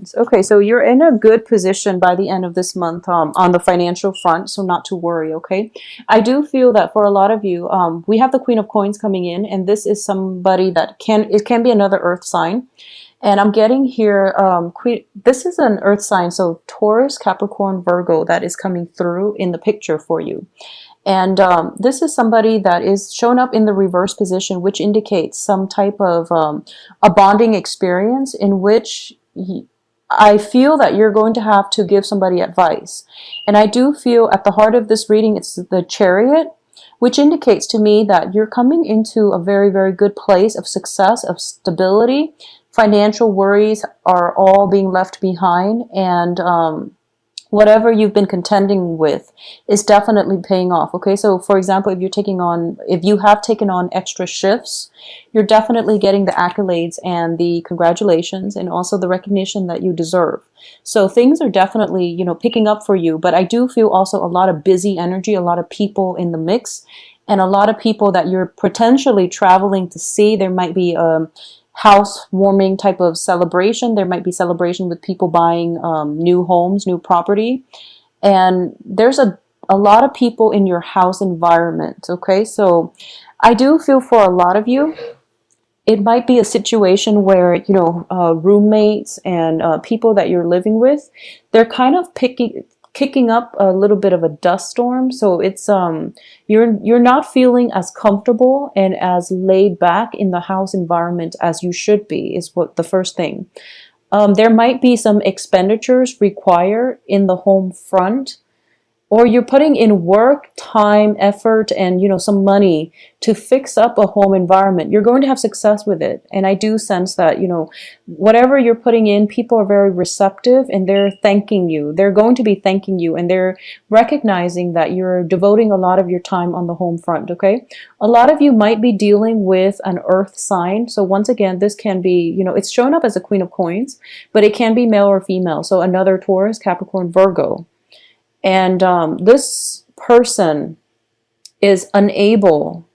Coins. Okay, so you're in a good position by the end of this month on the financial front, so not to worry, okay? I do feel that for a lot of you, we have the Queen of Coins coming in, and this is somebody that it can be another earth sign. And I'm getting here, this is an earth sign, so Taurus, Capricorn, Virgo, that is coming through in the picture for you. And this is somebody that is shown up in the reverse position, which indicates some type of a bonding experience in which I feel that you're going to have to give somebody advice. And I do feel at the heart of this reading, it's the Chariot, which indicates to me that you're coming into a very, very good place of success, of stability. Financial worries are all being left behind, and whatever you've been contending with is definitely paying off. Okay, so for example, if you have taken on extra shifts, you're definitely getting the accolades and the congratulations and also the recognition that you deserve. So things are definitely, picking up for you, but I do feel also a lot of busy energy, a lot of people in the mix, and a lot of people that you're potentially traveling to see. There might be housewarming type of celebration. There might be celebration with people buying new homes, new property. And there's a lot of people in your house environment, okay? So I do feel for a lot of you, it might be a situation where, roommates and people that you're living with, they're kind of kicking up a little bit of a dust storm. So it's you're not feeling as comfortable and as laid back in the house environment as you should be, is what the first thing. There might be some expenditures required in the home front, or you're putting in work, time, effort, and some money to fix up a home environment. You're going to have success with it. And I do sense that, whatever you're putting in, people are very receptive and they're thanking you. They're going to be thanking you, and they're recognizing that you're devoting a lot of your time on the home front, okay? A lot of you might be dealing with an earth sign. So once again, this can be, it's shown up as a Queen of Coins, but it can be male or female. So another Taurus, Capricorn, Virgo. And this person is unable.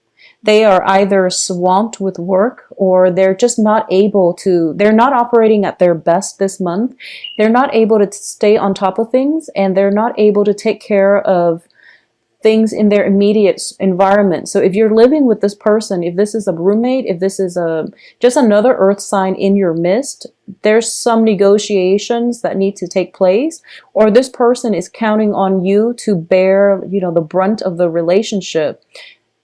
They are either swamped with work, or they're just not able to, they're not operating at their best this month. They're not able to stay on top of things, and they're not able to take care of things in their immediate environment. So if you're living with this person, if this is a roommate, if this is just another earth sign in your midst, there's some negotiations that need to take place, or this person is counting on you to bear, the brunt of the relationship.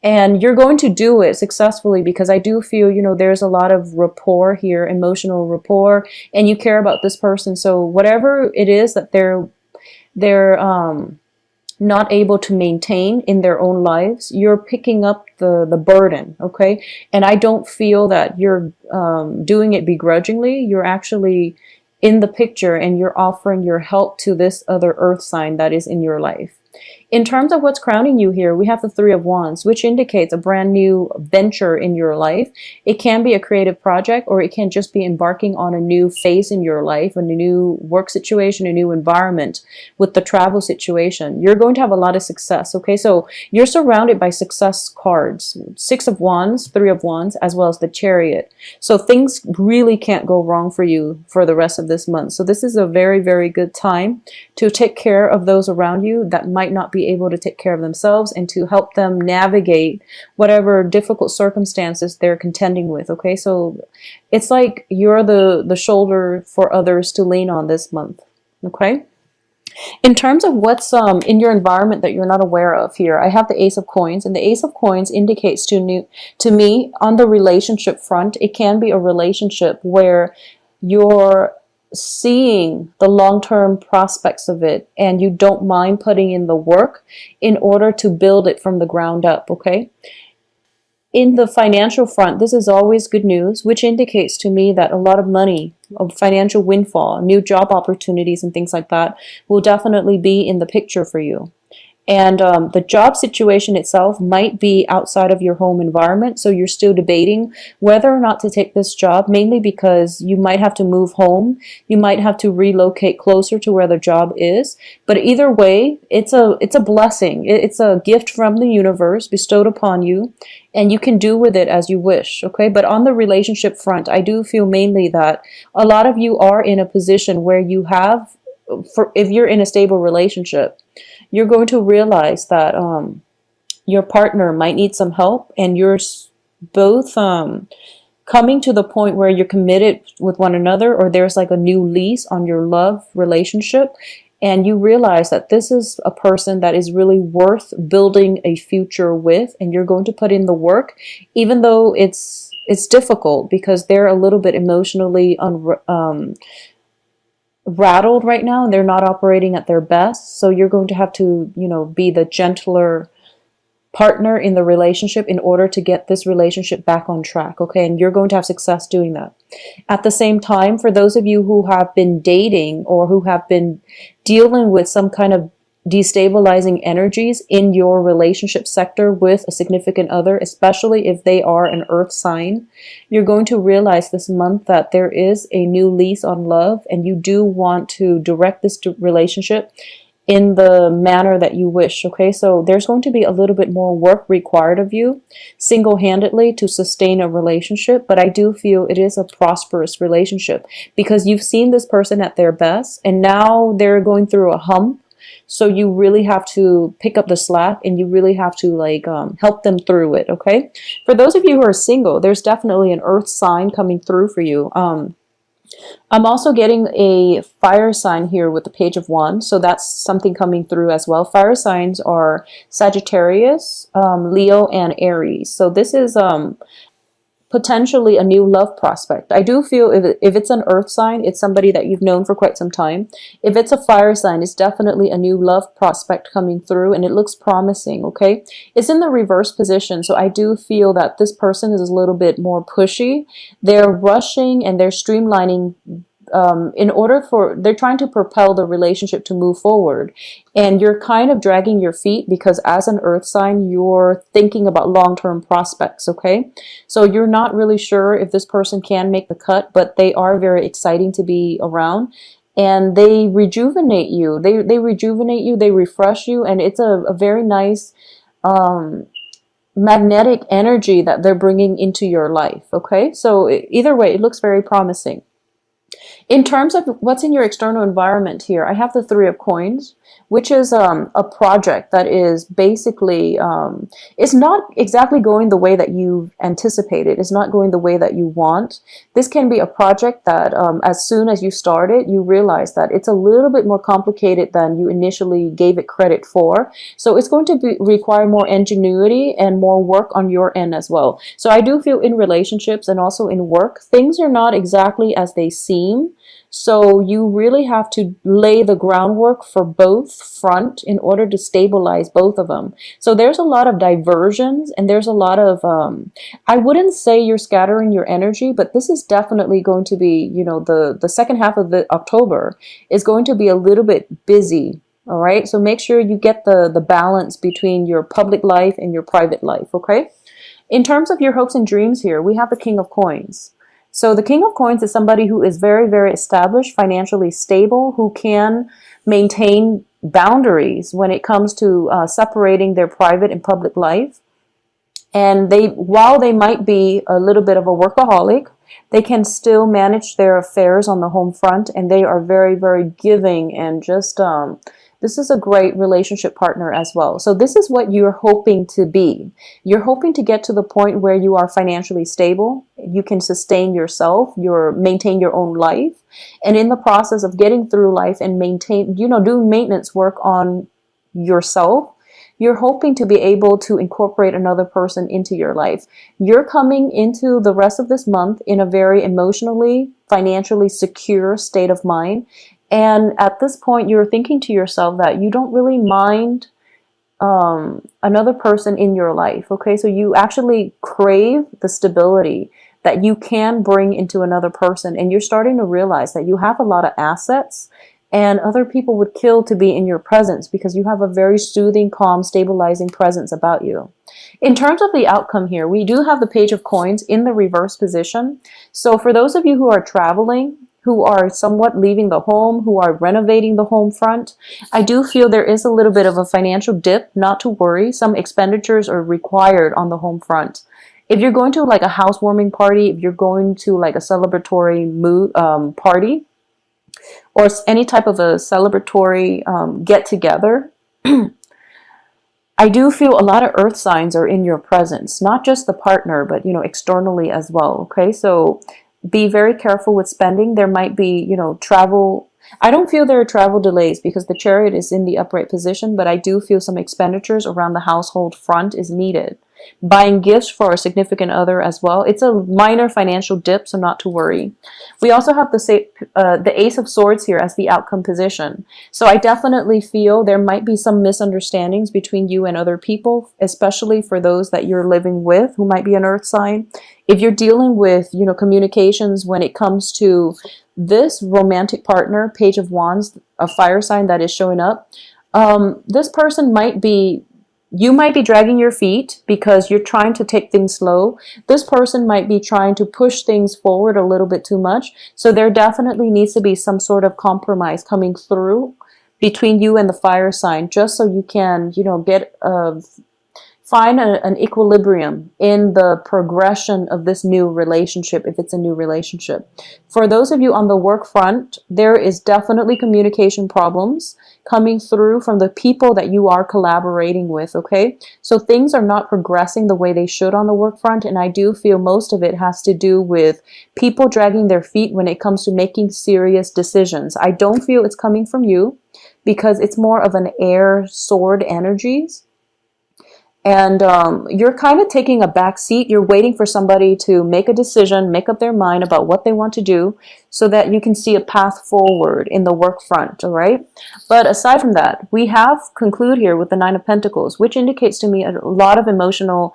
And you're going to do it successfully, because I do feel, there's a lot of rapport here, emotional rapport, and you care about this person. So whatever it is that they're not able to maintain in their own lives, you're picking up the burden, okay? And I don't feel that you're doing it begrudgingly. You're actually in the picture, and you're offering your help to this other earth sign that is in your life. In terms of what's crowning you here, we have the Three of Wands, which indicates a brand new venture in your life. It can be a creative project, or it can just be embarking on a new phase in your life, a new work situation, a new environment with the travel situation. You're going to have a lot of success, okay? So you're surrounded by success cards, Six of Wands, Three of Wands, as well as the Chariot. So things really can't go wrong for you for the rest of this month. So this is a very, very good time to take care of those around you that might not be able to take care of themselves, and to help them navigate whatever difficult circumstances they're contending with, okay? So it's like you're the shoulder for others to lean on this month, okay? In terms of what's in your environment that you're not aware of here, I have the Ace of Coins, and the Ace of Coins indicates to me on the relationship front, it can be a relationship where you're seeing the long-term prospects of it, and you don't mind putting in the work in order to build it from the ground up, okay? In the financial front, this is always good news, which indicates to me that a lot of money, of financial windfall, new job opportunities and things like that will definitely be in the picture for you. And the job situation itself might be outside of your home environment. So you're still debating whether or not to take this job, mainly because you might have to move home. You might have to relocate closer to where the job is. But either way, it's a blessing. It's a gift from the universe bestowed upon you, and you can do with it as you wish. Okay. But on the relationship front, I do feel mainly that a lot of you are in a position where you have, if you're in a stable relationship, you're going to realize that your partner might need some help, and you're both coming to the point where you're committed with one another, or there's like a new lease on your love relationship, and you realize that this is a person that is really worth building a future with, and you're going to put in the work, even though it's difficult because they're a little bit emotionally rattled right now, and they're not operating at their best. So you're going to have to, be the gentler partner in the relationship in order to get this relationship back on track. Okay. And you're going to have success doing that. At the same time, for those of you who have been dating or who have been dealing with some kind of destabilizing energies in your relationship sector with a significant other, especially if they are an earth sign, you're going to realize this month that there is a new lease on love, and you do want to direct this relationship in the manner that you wish. Okay, so there's going to be a little bit more work required of you single-handedly to sustain a relationship, but I do feel it is a prosperous relationship because you've seen this person at their best, and now they're going through a hump. So you really have to pick up the slack, and you really have to help them through it. Okay. For those of you who are single, there's definitely an earth sign coming through for you. I'm also getting a fire sign here with the Page of Wands. So that's something coming through as well. Fire signs are Sagittarius, Leo, and Aries. So this is potentially a new love prospect. I do feel if it's an earth sign, it's somebody that you've known for quite some time. If it's a fire sign, it's definitely a new love prospect coming through, and it looks promising. Okay, it's in the reverse position, so I do feel that this person is a little bit more pushy. They're rushing and they're streamlining they're trying to propel the relationship to move forward, and you're kind of dragging your feet because as an earth sign, you're thinking about long-term prospects. Okay, so you're not really sure if this person can make the cut, but they are very exciting to be around, and they rejuvenate you. They rejuvenate you, they refresh you, and it's a very nice magnetic energy that they're bringing into your life. Okay, so either way, it looks very promising. In terms of what's in your external environment here, I have the Three of Coins, which is a project that is basically, it's not exactly going the way that you anticipated. It's not going the way that you want. This can be a project that as soon as you start it, you realize that it's a little bit more complicated than you initially gave it credit for. So it's going to require more ingenuity and more work on your end as well. So I do feel in relationships and also in work, things are not exactly as they seem. So you really have to lay the groundwork for both front in order to stabilize both of them. So there's a lot of diversions, and there's a lot of, I wouldn't say you're scattering your energy, but this is definitely going to be, the second half of the October is going to be a little bit busy. All right. So make sure you get the balance between your public life and your private life. Okay. In terms of your hopes and dreams here, we have the King of Coins. So the King of Coins is somebody who is very, very established, financially stable, who can maintain boundaries when it comes to separating their private and public life. And while they might be a little bit of a workaholic, they can still manage their affairs on the home front, and they are very, very giving, and just this is a great relationship partner as well. So this is what you're hoping to be. You're hoping to get to the point where you are financially stable, you can sustain yourself, maintain your own life, and in the process of getting through life and doing maintenance work on yourself, you're hoping to be able to incorporate another person into your life. You're coming into the rest of this month in a very emotionally, financially secure state of mind. And at this point, you're thinking to yourself that you don't really mind another person in your life. Okay, so you actually crave the stability that you can bring into another person. And you're starting to realize that you have a lot of assets And other people would kill to be in your presence because you have a very soothing, calm, stabilizing presence about you. In terms of the outcome here, we do have the Page of Coins in the reverse position. So for those of you who are traveling, who are somewhat leaving the home, who are renovating the home front, I do feel there is a little bit of a financial dip. Not to worry, some expenditures are required on the home front. If you're going to like a housewarming party, if you're going to like a celebratory party, or any type of a celebratory get together, I do feel a lot of earth signs are in your presence, not just the partner, but, you know, externally as well. Okay. So be very careful with spending. There might be, you know, travel. I don't feel there are travel delays because the Chariot is in the upright position, but I do feel some expenditures around the household front is needed. Buying gifts for a significant other as well. It's a minor financial dip, so not to worry. We also have the Ace of Swords here as the outcome position. So I definitely feel there might be some misunderstandings between you and other people, especially for those that you're living with who might be an earth sign. If you're dealing with, you know, communications when it comes to this romantic partner, Page of Wands, a fire sign that is showing up, this person might be, you might be dragging your feet because you're trying to take things slow. This person might be trying to push things forward a little bit too much. So there definitely needs to be some sort of compromise coming through between you and the fire sign, just so you can, you know, find an equilibrium in the progression of this new relationship, if it's a new relationship. For those of you on the work front, there is definitely communication problems coming through from the people that you are collaborating with, okay? So things are not progressing the way they should on the work front, and I do feel most of it has to do with people dragging their feet when it comes to making serious decisions. I don't feel it's coming from you because it's more of an air sword energies. And you're kind of taking a back seat. You're waiting for somebody to make a decision, make up their mind about what they want to do so that you can see a path forward in the work front, all right? But aside from that, we have conclude here with the Nine of Pentacles, which indicates to me a lot of emotional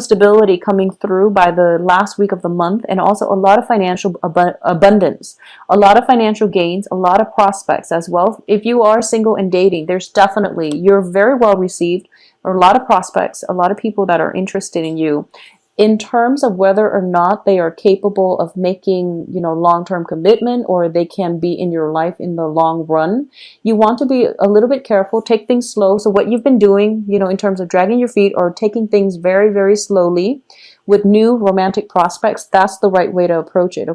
stability coming through by the last week of the month, and also a lot of financial abundance, a lot of financial gains, a lot of prospects as well. If you are single and dating, there's definitely, you're very well received. Or a lot of prospects, a lot of people that are interested in you. In terms of whether or not they are capable of making, you know, long-term commitment, or they can be in your life in the long run, you want to be a little bit careful, take things slow. So what you've been doing, you know, in terms of dragging your feet or taking things very, very slowly with new romantic prospects, that's the right way to approach it.